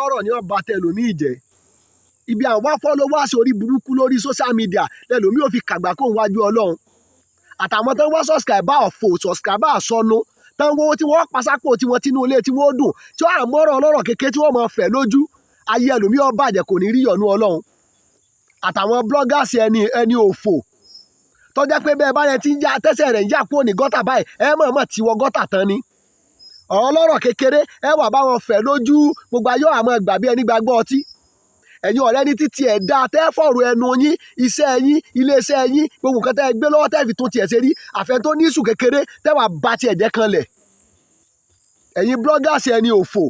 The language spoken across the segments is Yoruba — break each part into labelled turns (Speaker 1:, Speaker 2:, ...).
Speaker 1: ọlọ́rọ̀ ní ọba tẹlòmíì jẹ́ ibi àwọn followers orí burúkú lórí social media lẹ́lòmíì ò fi kàgbà kó wájú ọlọ́run àtàwọn tó ń wá subscriber ọ̀fọ̀ subscriber àsọnù tó ń wọ́n tí wọ́n pasápò tí wọ́n tínú ilé tí wọ́n dùn tí wọ́n àmọ́rọ̀ ọlọ́rọ̀ kékeré tí wọ́n máa fẹ̀ lójú ayé ẹlòmíì ó bàjẹ́ kò ní rí yọ̀nú ọlọ́run àtàwọn bloggers ẹni òfò tó jẹ́ pé bẹ́ẹ̀ bá yẹn ti ń já tẹ́sẹ̀ rẹ̀ ń já kúrò ní gọ́tà báyìí ẹ mọ̀ tí wọ́n gọ́tà tán ni ọ̀rọ̀ ọlọ́rọ̀ kékeré ẹ wà bá wọn fẹ̀ lójú gbogbo ayé àmọ́ gbà bí ẹni gbàgbọ́ ọtí ẹ̀yin ọ̀rẹ́ ní títí ẹ̀ dáa tẹ́ fọ̀rọ̀ ẹnu yín iṣẹ́ yín iléeṣẹ́ yín gbogbo nǹkan tẹ́ gbé lọ́wọ́ tẹ́ fi tún tiẹ̀ ṣe rí àfẹ́ tó ní ìṣù kékeré tẹ́ wà bá tiẹ̀ jẹ́ kanlẹ̀ ẹ̀yin bloggers ẹni òfò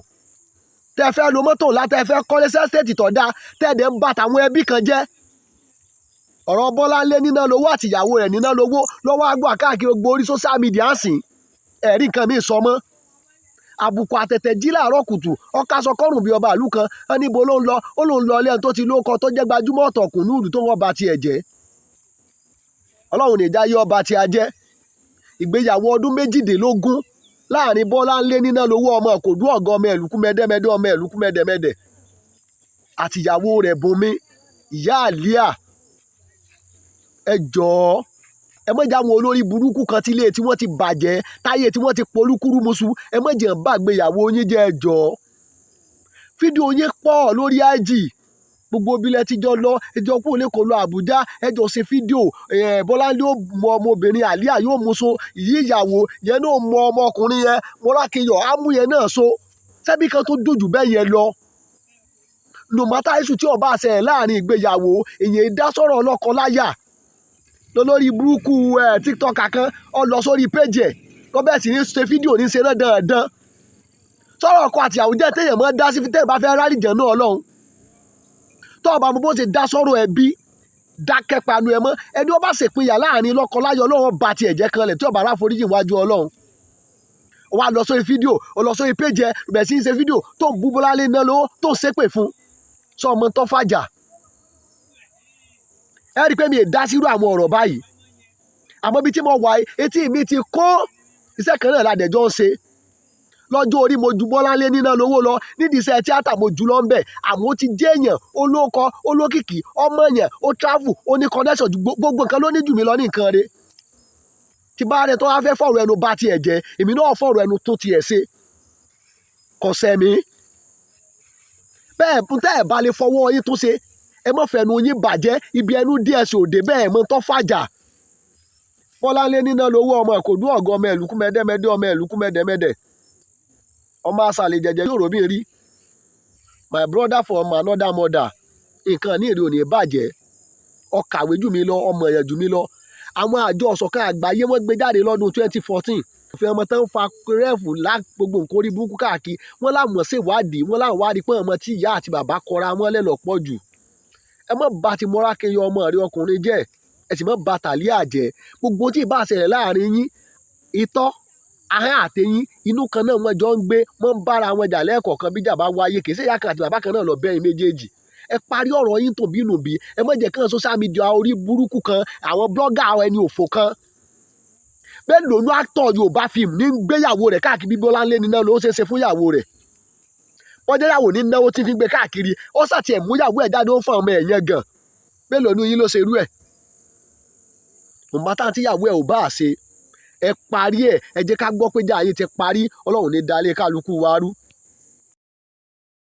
Speaker 1: tẹ́ fẹ́ lo mọ́tò ńlá tẹ́ fẹ́ kọ́lé sẹ́stéètì tó dáa tẹ́ dẹ̀ ń bà tàwọn ẹbí kan jẹ́ ọ̀rọ̀ Bọ́láńlé Ninalowo àtìyàwó rẹ̀ Ninalowo lọ́wọ́ àgbà káàkiri gbogbo orí social media ń sìn ẹ̀rí nǹkan mi sọ mọ́ àbùkù àtẹ̀tẹ̀ jí láàárọ̀ kùtù ọkà sọ kọ́rùn bí ọba ìlú kan wọn níbo ló ń lọ ilé ẹni tó ti lóko tó jẹ́ gbajúmọ̀ ọ̀tọ̀kùn núùdù tó wọ́n ba tiẹ̀ jẹ́ ọlọ́run ní ìjà yé ọba tí a jẹ́ ìgbéyàwó ọdún 18 láàrin Bọ́láńlé Ninalowo ọmọ Ìkòdú ọ̀gá ọmọ ẹ̀lùkú mẹ́dẹ́mẹ́dẹ́ ọmọ ẹ̀lùkú mẹ́dẹ́mẹ́dẹ́ àtìyàwó rẹ̀ Bùnmi ìyá àlíà ẹ jọ̀ọ́ ẹ mọ̀jà àwọn olórí burúkú kan tí ilé tí wọ́n ti bàjẹ́ táyé tí wọ́n ti polúkúrú musu ẹ mọ̀jà ń bàgbéyàwó yín jẹ́ ẹ jọ̀ọ́ fídíò yín pọ̀ lórí IG gbogbo obìnrin ti jọ lọ ẹjọ́ kúrò lẹ́kọ̀ọ́ lọ Àbújá ẹjọ́ ṣe fídíò Bọ́láńlé ó mọ ọmọbìnrin àlíà yóò mú so ìyàwó yẹn náà mọ ọmọkùnrin yẹn mọ́rákeyọ̀ ámú yẹn náà so sẹ́bí kan tó dojú bẹ́ẹ̀ yẹn lọ nùmọ́tà iṣu tí ọba àṣẹ láàrin ìgbéyàwó èyàn ìdásọ̀rọ̀ ọlọ́kọ láyà lórí burúkú TikTok kan ọ lọ sórí péjì ẹ̀ lọ́bẹ̀ sí ní ṣe fídíò ní ṣe náà dandan sọ̀rọ̀ ọkọ àti àwùjọ téèyàn máa dá sí fi téèyàn bá fẹ́ rálì jẹ̀ náà ọlọ́run tó ọba mo bó ṣe dá sọ̀rọ̀ ẹbí dákẹ́ panu ẹ mọ́ ẹni ó bá ṣèpínyà láàrin lọ́kọ láyọ̀ ọlọ́run bá tiẹ̀ jẹ́ kanlẹ̀ tí ọba aráforíjì wájú ọlọ́run ó wá lọ sórí fídíò ó lọ sórí péjì ẹ bẹ̀ sí ní ṣe fídíò tó ń bú Bọ́láńlé Ninalowo tó ń ṣépè fún sọ ọmọ tó fàjà ẹ rí i pé mi ì dá sírú àwọn ọ̀rọ̀ báyìí àmọ́ bí tí mo wà etí mi ti kó iṣẹ́ kan náà ládẹ́jọ́ ń ṣe lọ́jọ́ orí mo ju Bọ́láńlé Ninalowo lọ nídìí iṣẹ́ tíátà mo jù lọ ń bẹ̀ àmọ́ ó ti jẹ́ èèyàn olóko olókìkí ọmọ yẹn ó travel ó ní connection ju gbogbo nǹkan ló ní jù mí lọ ní nǹkan rẹ̀ tí bá rẹ tó wá fẹ́ fọ̀rọ̀ ẹnu bá tiẹ̀ jẹ́ èmi náà fọ̀rọ̀ ẹnu tó tiẹ̀ ṣe kọ̀sẹ̀ mi bẹ́ẹ̀ tẹ́ ẹ̀ bá lè fọwọ́ yín tó ṣe ẹ mọ̀ fẹ̀nu yín bàjẹ́ ibi ẹnu díẹ̀ sí òde bẹ́ẹ̀ mọ́ tó fàjà Bọ́láńlé Ninalowo ọmọ Ìkòdú ọ̀gá ọmọ ẹ̀lùkú mẹ́dẹ́mẹ́dẹ́ ọmọ ẹ̀lùkú mẹ́dẹ́mẹ́dẹ́ ọmọ àṣàlẹ̀ jẹjẹ yóò róbìn rí my brother from another mother nǹkan ní èrè òní bàjẹ́ ọkàwé jù mí lọ ọmọ ẹ̀yẹ jù mí lọ àwọn àjọ ọ̀ṣọ̀kan àgbáyé wọ́n gbé jáde lọ́dún 2014 òfin ọmọ tó ń fa rẹ́ẹ̀fù gbogbo nǹkan orí burúkú káàkiri wọ́n láwọn ṣèwádìí wọ́n láwọn wádìí pé ọmọ tí ìyá àti bàbá kọra wọn lẹ́lọ́pọ̀ jù ẹ mọ̀ bá ti Mọ́rákeyọ ọmọ rẹ ọkùnrin jẹ́ ẹ sì mọ̀ bá Tàlíà jẹ́ gbogbo tí ìbá ṣẹlẹ̀ láàrin yín ìtọ́ ahọ́n àtẹ̀yìn inú kan náà wọ́n jọ ń gbé wọ́n ń bára wọn jà lẹ́ẹ̀kọ̀ọ̀kan bí jà bá wáyé kì í ṣe ìyá kan àti bàbá kan náà lọ bẹ́yìn méjèèjì ẹ parí ọ̀rọ̀ yín tó bínú bí ẹ mọ̀ jẹ́ kàn social media orí burúkú kan àwọn blogger ẹni òfò kan bẹ́ẹ̀ lónú actor Yorùbá fíìmù ní gbéyàwó rẹ̀ káàkiri bí Bọ́láńlé Ninalowo ṣe ṣe fún ìyàwó rẹ̀ wọ́n jẹ́ ìyàwó ní náwó tí fi gbé káàkiri ó sàtì ẹ̀ mú ìyàwó ẹ̀ jáde ó fún ọmọ ẹ̀ yẹn gan bẹ́ẹ̀ lónú yín ló ṣe irú ẹ̀ mọ̀mọ́ táwọn tíyàwó ẹ̀ ò bá ṣe ẹ parí ẹ jẹ́ ká gbọ́ pé jáde ti parí Ọlọ́run ní dalẹ̀ kálukú wa rú